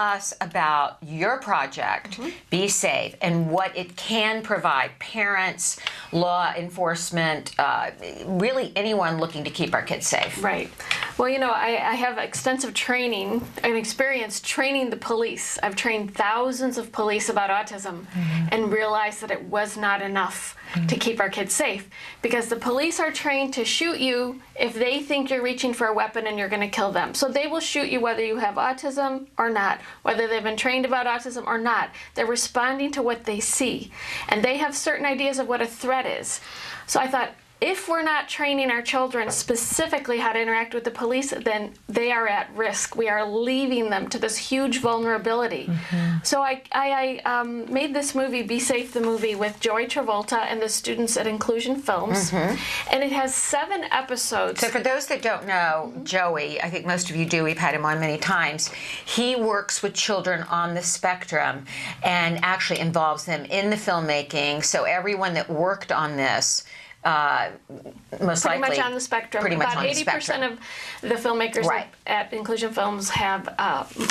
us about your project, Be Safe, and what it can provide parents, law enforcement, really anyone looking to keep our kids safe. Right. Well, you know, I have extensive training and experience training the police. I've trained thousands of police about autism and realized that it was not enough to keep our kids safe, because the police are trained to shoot you if they think you're reaching for a weapon and you're going to kill them. So they will shoot you whether you have autism or not, whether they've been trained about autism or not. They're responding to what they see, and they have certain ideas of what a threat is. So I thought, if we're not training our children specifically how to interact with the police, then they are at risk. We are leaving them to this huge vulnerability. So I made this movie, Be Safe the Movie, with Joey Travolta and the students at Inclusion Films. And it has 7 episodes. So for those that don't know, Joey, I think most of you do, we've had him on many times, he works with children on the spectrum and actually involves them in the filmmaking. So everyone that worked on this, most pretty likely much on the spectrum. Pretty much About on the 80% spectrum. of the filmmakers at Inclusion Films have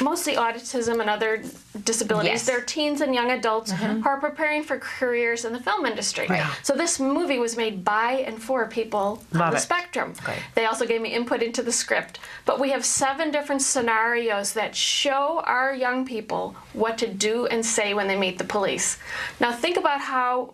mostly autism and other disabilities. Yes. They're teens and young adults who are preparing for careers in the film industry. So this movie was made by and for people on the spectrum. They also gave me input into the script. But we have 7 different scenarios that show our young people what to do and say when they meet the police. Now think about how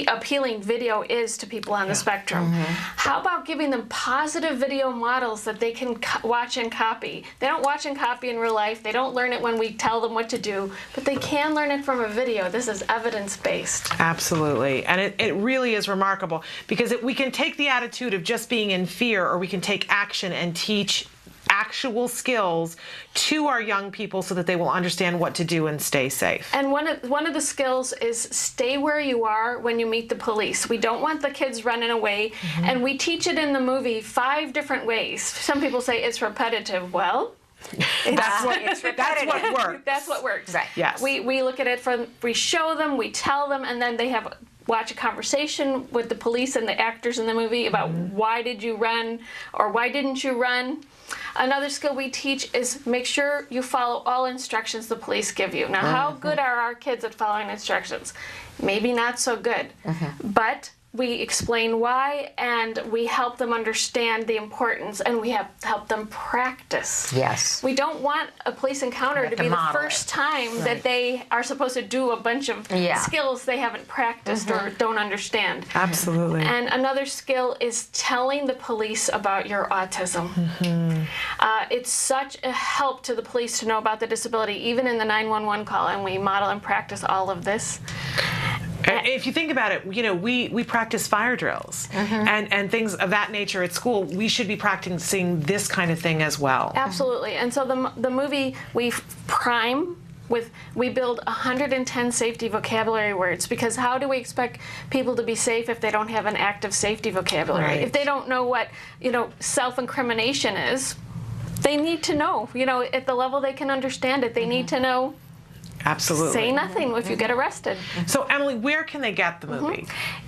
appealing video is to people on the spectrum. How about giving them positive video models that they can watch and copy? They don't watch and copy in real life. They don't learn it when we tell them what to do, but they can learn it from a video. This is evidence-based. Absolutely. And it really is remarkable, because we can take the attitude of just being in fear, or we can take action and teach actual skills to our young people so that they will understand what to do and stay safe. And one of the skills is stay where you are when you meet the police. We don't want the kids running away, and we teach it in the movie 5 different ways. Some people say it's repetitive. Well, That's what works. That's what works. Right. Yes. We look at it we show them, we tell them, and then they watch a conversation with the police and the actors in the movie about why did you run or why didn't you run. Another skill we teach is make sure you follow all instructions the police give you. Now, how good are our kids at following instructions? Maybe not so good, but we explain why, and we help them understand the importance, and we help them practice. Yes. We don't want a police encounter to be the first time that they are supposed to do a bunch of skills they haven't practiced or don't understand. Absolutely. And another skill is telling the police about your autism. It's such a help to the police to know about the disability, even in the 911 call, and we model and practice all of this. If you think about it, you know, we practice fire drills and things of that nature at school. We should be practicing this kind of thing as well. Absolutely. And so the movie, we build 110 safety vocabulary words, because how do we expect people to be safe if they don't have an active safety vocabulary? If they don't know what, self-incrimination is, they need to know, at the level they can understand it, they need to know. Absolutely. Say nothing if you get arrested. So, Emily, where can they get the movie?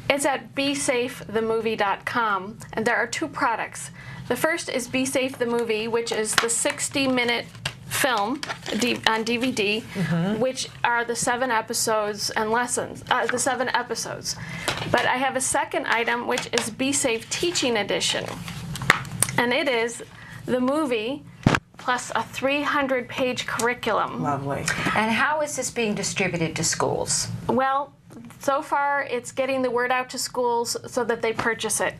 It's at besafethemovie.com, and there are 2 products. The first is Be Safe the Movie, which is the 60-minute film on DVD, which are the 7 episodes and lessons, the 7 episodes. But I have a second item, which is Be Safe Teaching Edition, and it is the movie plus a 300-page curriculum. Lovely. And how is this being distributed to schools? Well, so far it's getting the word out to schools so that they purchase it.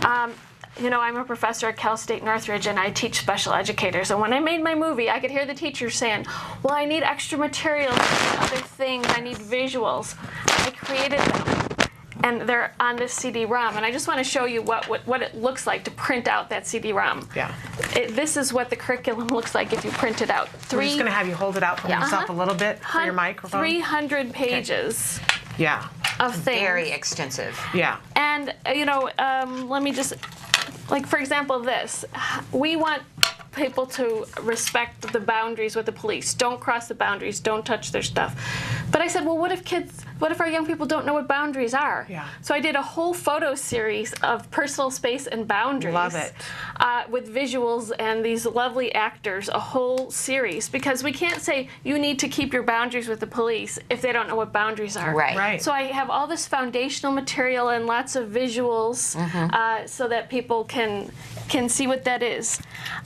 I'm a professor at Cal State Northridge, and I teach special educators. And when I made my movie, I could hear the teachers saying, well, I need extra materials, I need other things, I need visuals. I created them, and they're on this CD-ROM. And I just want to show you what it looks like to print out that CD-ROM. Yeah. This is what the curriculum looks like if you print it out. We're just going to have you hold it out for yourself a little bit for your microphone. 300 pages. Of things. Very extensive. Yeah. And, let me just, for example, this. We want people to respect the boundaries with the police. Don't cross the boundaries. Don't touch their stuff. But I said, well, what if our young people don't know what boundaries are? Yeah. So I did a whole photo series of personal space and boundaries. Love it. with visuals and these lovely actors, a whole series, because we can't say you need to keep your boundaries with the police if they don't know what boundaries are. Right. So I have all this foundational material and lots of visuals so that people can see what that is.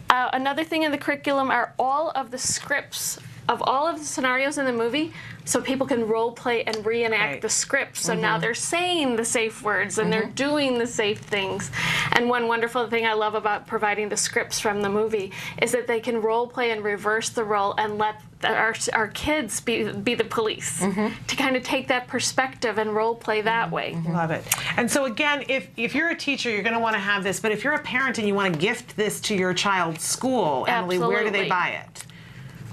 Another thing in the curriculum are all of the scripts of all of the scenarios in the movie, so people can role play and reenact the scripts. So now they're saying the safe words and they're doing the safe things. And one wonderful thing I love about providing the scripts from the movie is that they can role play and reverse the role and let our kids be the police to kind of take that perspective and role play that way. Love it. And so again, if you're a teacher, you're going to want to have this, but if you're a parent and you want to gift this to your child's school, Emily, where do they buy it?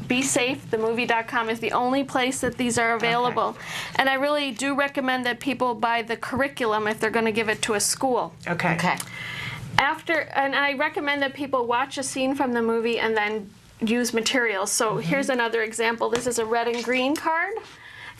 BeSafeTheMovie.com is the only place that these are available. Okay. And I really do recommend that people buy the curriculum if they're going to give it to a school. Okay. And I recommend that people watch a scene from the movie and then use materials. So here's another example. This is a red and green card.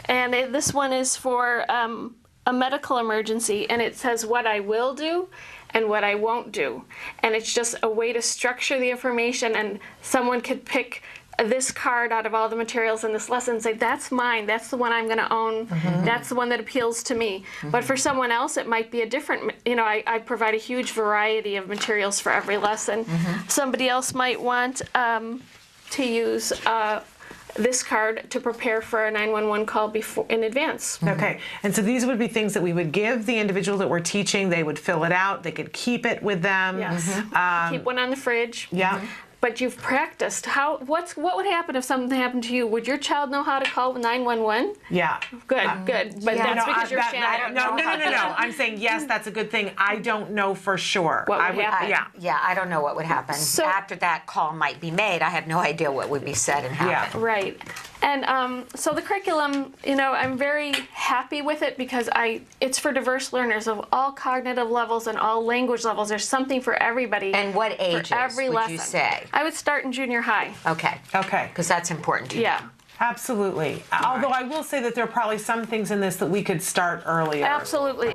And this one is for a medical emergency. And it says what I will do and what I won't do. And it's just a way to structure the information, and someone could pick this card out of all the materials in this lesson and say, that's mine, that's the one I'm going to own, that's the one that appeals to me. But for someone else, it might be a different, I provide a huge variety of materials for every lesson. Somebody else might want to use this card to prepare for a 911 call in advance. Okay, and so these would be things that we would give the individual that we're teaching. They would fill it out. They could keep it with them. Yes. Keep one on the fridge. Yeah. But you've practiced. What would happen if something happened to you? Would your child know how to call 911? Yeah. Good. But that's because you're Shannon. No. I'm saying yes, that's a good thing. I don't know for sure. What would happen? Yeah, I don't know what would happen. So, after that call might be made, I have no idea what would be said and happen. Yeah. Right. And so the curriculum, I'm very happy with it because it's for diverse learners of all cognitive levels and all language levels. There's something for everybody. And what ages for every would lesson. you say? I would start in junior high. Okay. Because that's important to you. Yeah. Absolutely. Although I will say that there are probably some things in this that we could start earlier. Absolutely.